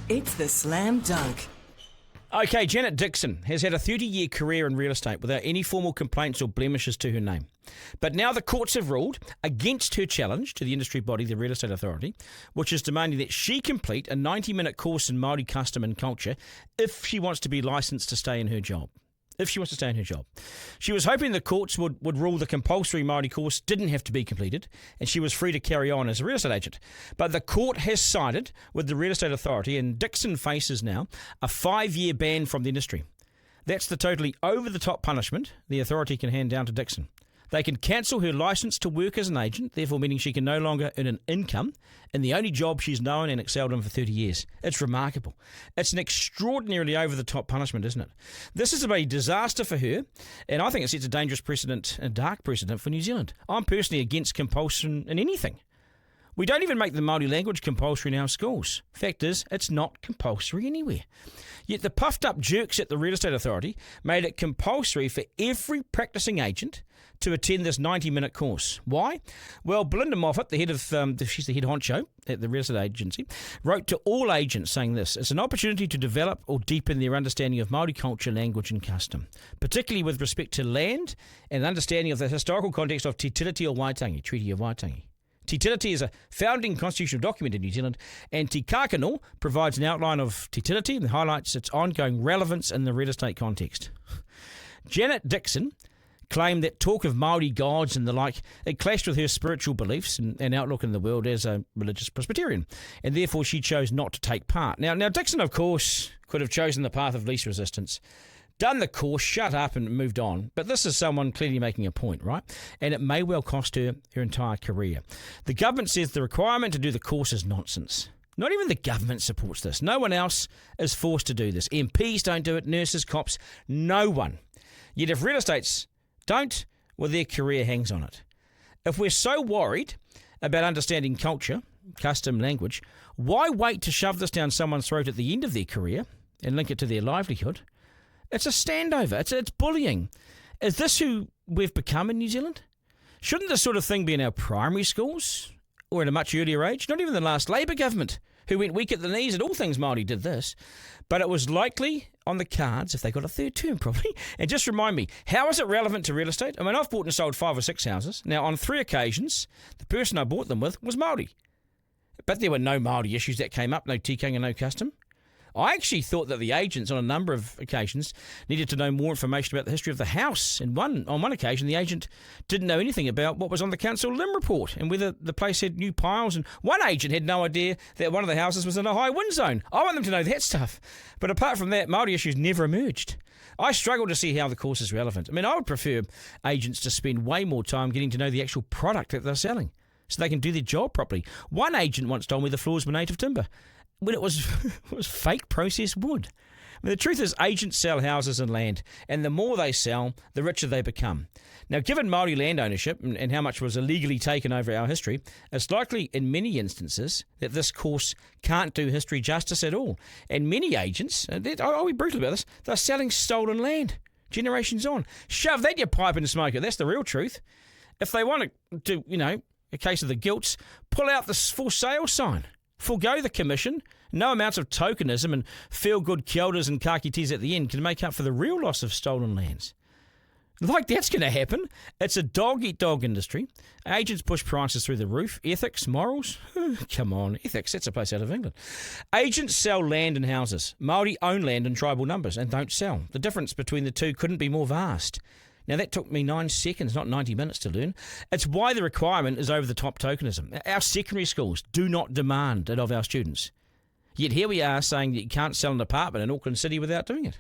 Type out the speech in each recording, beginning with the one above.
It's the Slam Dunk. Okay, Janet Dixon has had a 30-year career in real estate without any formal complaints or blemishes to her name. But now the courts have ruled against her challenge to the industry body, the Real Estate Authority, which is demanding that she complete a 90-minute course in Māori custom and culture if she wants to be licensed to stay in her job. She was hoping the courts would rule the compulsory Māori course didn't have to be completed and she was free to carry on as a real estate agent. But the court has sided with the Real Estate Authority and Dixon faces now a 5-year ban from the industry. That's the totally over-the-top punishment the authority can hand down to Dixon. They can cancel her licence to work as an agent, therefore meaning she can no longer earn an income in the only job she's known and excelled in for 30 years. It's remarkable. It's an extraordinarily over-the-top punishment, isn't it? This is a disaster for her, and I think it sets a dangerous precedent, a dark precedent for New Zealand. I'm personally against compulsion in anything. We don't even make the Māori language compulsory in our schools. Fact is, it's not compulsory anywhere. Yet the puffed-up jerks at the Real Estate Authority made it compulsory for every practising agent to attend this 90-minute course. Why? Well, Belinda Moffat, she's the head honcho at the Real Estate Agency, wrote to all agents saying this: it's an opportunity to develop or deepen their understanding of Māori culture, language and custom, particularly with respect to land and understanding of the historical context of Te Tiriti o Waitangi, Treaty of Waitangi. Te Tiriti is a founding constitutional document in New Zealand, and Te Kākano provides an outline of Te Tiriti and highlights its ongoing relevance in the real estate context. Janet Dixon claimed that talk of Māori gods and the like, it clashed with her spiritual beliefs and outlook in the world as a religious Presbyterian, and therefore she chose not to take part. Now Dixon, of course, could have chosen the path of least resistance, done the course, shut up and moved on. But this is someone clearly making a point, right? And it may well cost her entire career. The government says the requirement to do the course is nonsense. Not even the government supports this. No one else is forced to do this. MPs don't do it, nurses, cops, no one. Yet if real estates don't, well, their career hangs on it. If we're so worried about understanding culture, custom, language, why wait to shove this down someone's throat at the end of their career and link it to their livelihood? It's a standover. It's bullying. Is this who we've become in New Zealand? Shouldn't this sort of thing be in our primary schools or at a much earlier age? Not even the last Labour government, who went weak at the knees at all things Māori, did this. But it was likely on the cards if they got a third term, probably. And just remind me, how is it relevant to real estate? I mean, I've bought and sold 5 or 6 houses. Now, on 3 occasions, the person I bought them with was Māori. But there were no Māori issues that came up, no tikanga, no custom. I actually thought that the agents on a number of occasions needed to know more information about the history of the house. And on one occasion, the agent didn't know anything about what was on the council limb report and whether the place had new piles. And one agent had no idea that one of the houses was in a high wind zone. I want them to know that stuff. But apart from that, Māori issues never emerged. I struggle to see how the course is relevant. I mean, I would prefer agents to spend way more time getting to know the actual product that they're selling so they can do their job properly. One agent once told me the floors were native timber, when it was fake processed wood. I mean, the truth is agents sell houses and land, and the more they sell, the richer they become. Now, given Māori land ownership and how much was illegally taken over our history, it's likely in many instances that this course can't do history justice at all. And many agents, I'll be brutal about this, they're selling stolen land generations on. Shove that in your pipe and smoke it. That's the real truth. If they want to do, a case of the gilts, pull out the for sale sign. Forgo the commission. No amounts of tokenism and feel-good kia oras and kakitis at the end can make up for the real loss of stolen lands. Like that's going to happen. It's a dog-eat-dog industry. Agents push prices through the roof. Ethics, morals? Come on, ethics, that's a place out of England. Agents sell land and houses. Māori own land in tribal numbers and don't sell. The difference between the two couldn't be more vast. Now, that took me 9 seconds, not 90 minutes to learn. It's why the requirement is over-the-top tokenism. Our secondary schools do not demand it of our students. Yet here we are saying that you can't sell an apartment in Auckland City without doing it.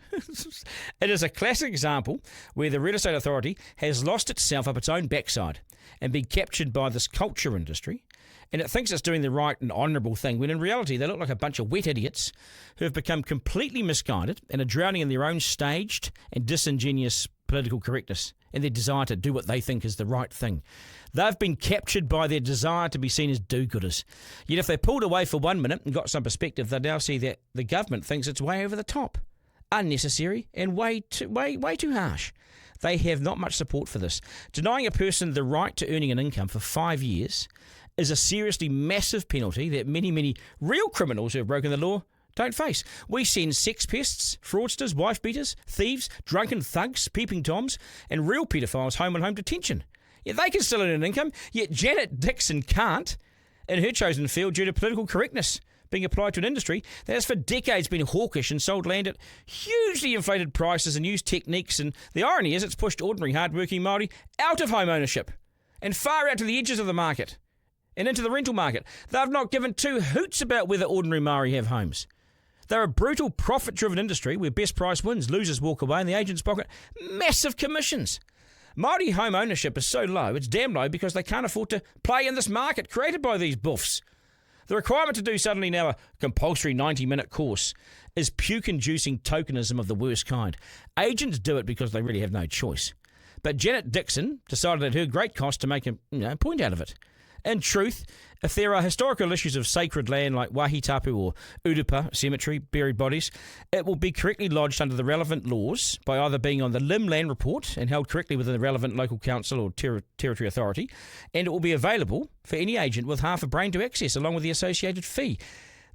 It is a classic example where the Real Estate Authority has lost itself up its own backside and been captured by this culture industry, and it thinks it's doing the right and honourable thing, when in reality they look like a bunch of wet idiots who have become completely misguided and are drowning in their own staged and disingenuous political correctness and their desire to do what they think is the right thing. They've been captured by their desire to be seen as do-gooders. Yet if they pulled away for 1 minute and got some perspective, they now see that the government thinks it's way over the top, unnecessary and way too harsh. They have not much support for this. Denying a person the right to earning an income for 5 years is a seriously massive penalty that many real criminals who have broken the law don't face. We send sex pests, fraudsters, wife-beaters, thieves, drunken thugs, peeping toms, and real paedophiles home and home detention. Yeah, they can still earn an income, yet Janet Dixon can't in her chosen field due to political correctness being applied to an industry that has for decades been hawkish and sold land at hugely inflated prices and used techniques. And the irony is it's pushed ordinary hard-working Māori out of home ownership and far out to the edges of the market and into the rental market. They've not given two hoots about whether ordinary Māori have homes. They're a brutal, profit-driven industry where best price wins, losers walk away, and the agents pocket massive commissions. Māori home ownership is so low, it's damn low because they can't afford to play in this market created by these buffs. The requirement to do suddenly now a compulsory 90-minute course is puke-inducing tokenism of the worst kind. Agents do it because they really have no choice. But Janet Dixon decided at her great cost to make a point out of it. In truth, if there are historical issues of sacred land like Wahitapu or Urupa cemetery, buried bodies, it will be correctly lodged under the relevant laws by either being on the Limb Land Report and held correctly within the relevant local council or territory authority, and it will be available for any agent with half a brain to access along with the associated fee.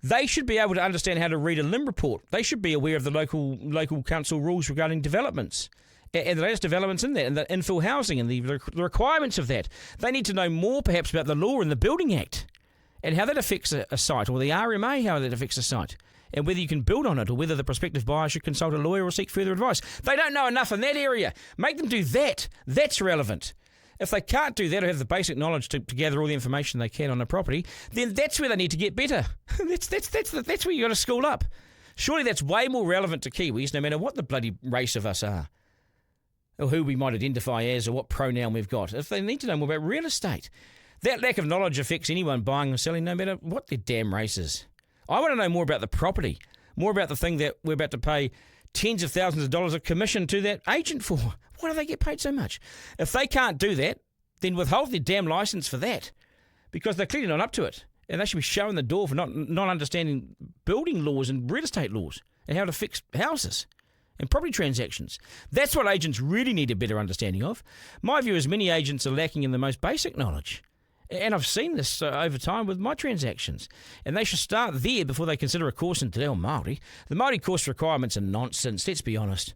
They should be able to understand how to read a limb report. They should be aware of the local council rules regarding developments and the latest developments in that, and the infill housing and the requirements of that. They need to know more perhaps about the law in the Building Act and how that affects a site, or the RMA, how that affects a site, and whether you can build on it or whether the prospective buyer should consult a lawyer or seek further advice. They don't know enough in that area. Make them do that. That's relevant. If they can't do that or have the basic knowledge to gather all the information they can on a property, then that's where they need to get better. That's where you got to school up. Surely that's way more relevant to Kiwis, no matter what the bloody race of us are, or who we might identify as, or what pronoun we've got. If they need to know more about real estate, that lack of knowledge affects anyone buying or selling, no matter what their damn race is. I want to know more about the property, more about the thing that we're about to pay tens of thousands of dollars of commission to that agent for. Why do they get paid so much? If they can't do that, then withhold their damn licence for that, because they're clearly not up to it. And they should be showing the door for not understanding building laws and real estate laws and how to fix houses and property transactions. That's what agents really need a better understanding of. My view is many agents are lacking in the most basic knowledge. And I've seen this over time with my transactions. And they should start there before they consider a course in Te Reo Māori. The Māori course requirements are nonsense, let's be honest.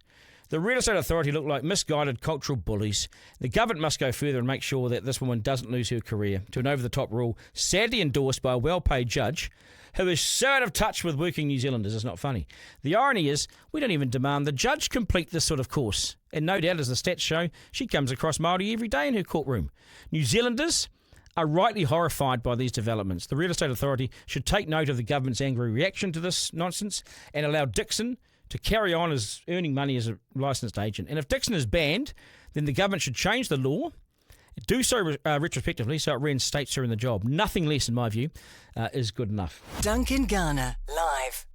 The Real Estate Authority look like misguided cultural bullies. The government must go further and make sure that this woman doesn't lose her career to an over-the-top rule, sadly endorsed by a well-paid judge who is so out of touch with working New Zealanders. It's not funny. The irony is we don't even demand the judge complete this sort of course. And no doubt, as the stats show, she comes across Māori every day in her courtroom. New Zealanders are rightly horrified by these developments. The Real Estate Authority should take note of the government's angry reaction to this nonsense and allow Dixon to carry on as earning money as a licensed agent. And if Dixon is banned, then the government should change the law, do so retrospectively so it reinstates her in the job. Nothing less, in my view, is good enough. Duncan Garner, live.